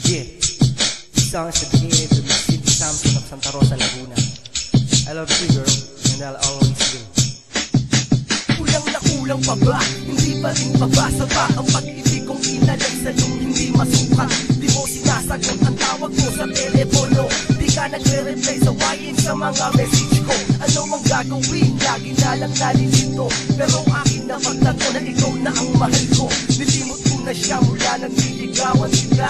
Yeah, this song is dedicated to Miss Cindy Samson of Santa Rosa, Laguna. I love you, girl, and I'll always will. Kulang na kulang pa ba? Hindi pa rin pabasa ba ang pag-ibig kong inalay sa'yong hindi masukat? Di mo sinasagot ang tawag mo sa telepono. Di ka nagre-reply sa YN sa mga message ko. Ano mang gagawin? Lagi na lang nalilito. Pero akin na pagtanto na ikaw na ang mahal ko. Nilimot ko na siya mula nang niligawan sila.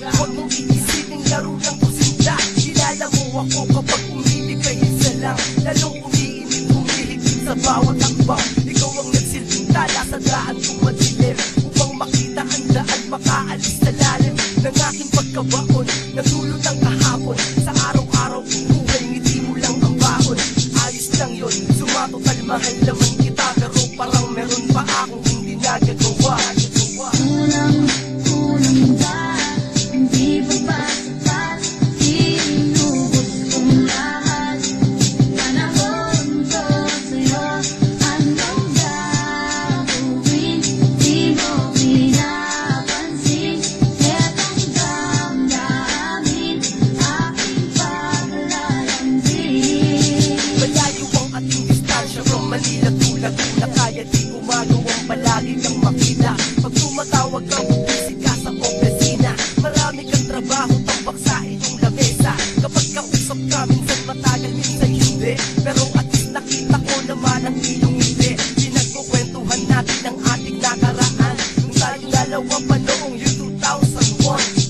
Huwag mong iisipin laro lang ko sila. Kilala mo ako kapag umibig kay isa lang. Lalong umiinit, humihigit sa bawat akbang. Ikaw ang nagsilbing tala sa daan kong madilim. Upang makita ang daan, makaalis sa lalim ng aking pagkabaon. Natulog ng kahapon, sa araw-araw buhay, ngiti mo lang ang baon. Ayos lang yun, sumatotal mahal naman kita. Pero parang meron pa akong hindi nagagawa. Kulang ba? Hindi pa ba sapat? Inubos kong lahat. Panahon ko sa'yo. Anong gagawin? Di mo pinapansin. Etong damdamin, aking paglalambing. Malayo ang ating distansya from Manila to Laguna. Kaya di gumagawang palagi kang makita. Pag tumatawag ka, bubisig ka sa opisina. Marami kang trabaho, tambak sa iyong lamesa. Kapag kausap ka, minsan matagal, minsan hindi. Pero at least nakita ko naman ang iyong ngiti. Pinagkukwentuhan natin ang ating nakaraan. Nung tayong dalawa pa noong year 2001,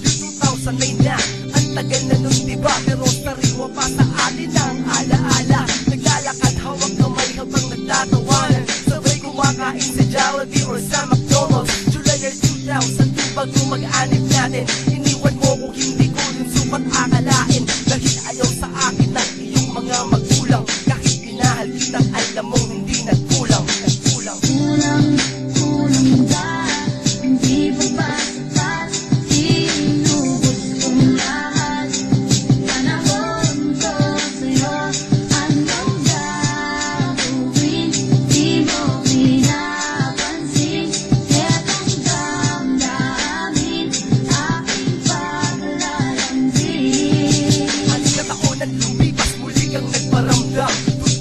year 2009 na. Ang tagal na nun, diba? Pero sariwa pa sa atin ang alaala. Naglalakad, hawak kamay habang nagtatawanan. Sabay kumakain sa Jollibee or sa McDonald's. July 2000, bago mag-anip natin. Iniwan mo kung hindi ko rin sukat akalain. Dahil ayaw sa akin ng iyong mga magulang. Kahit pinahal kitang alam mong hindi nagkulang. Kulang ba? Hindi pa ba sapat? Inubos kong lahat. Panahon ko sa'yo. Anong gagawin? Di mo pinapansin. Etong damdamin, aking paglalambing. Aning na taon ang lumipas, muli kang nagparamdam.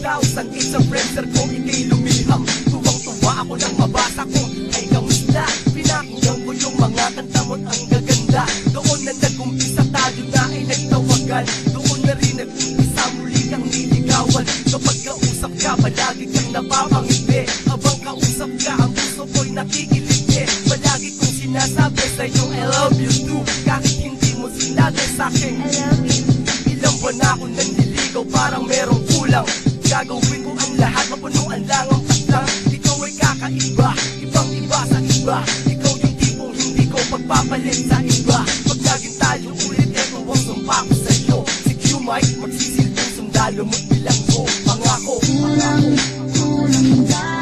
2008 sa friendster ko, ika'y lumiham. Tuwang-tuwa ako nang mabasa ko, ay kamusta? Pinakinggan ko yung mga kanta mo't ang gaganda. Doon na nag-umpisa tayo na ay nagtawagan. Doon na rin nag-umpisa, muli kang niligawan. Kapag kausap ka, palagi kang napapangiti. Habang kausap ka, ang gusto ko'y nakikiliti. Palagi kong sinasabi sa'yo, I love you too. Kahit hindi mo sinabi sa'kin, I love you. ilang buwan na ako nanliligaw, parang merong kulang. Gagawin ko ang lahat, mapunuan lang ang patlang. Ikaw ay kakaiba, ibang-iba sa iba. Ikaw yung tipong hindi ko pagpapalit sa iba. Pag naging tayo ulit, eto ang sumpa ko sa'yo. Si Q-Mike, magsisilbing sundalo mo't bilang ko. Pangako, Kulang ba?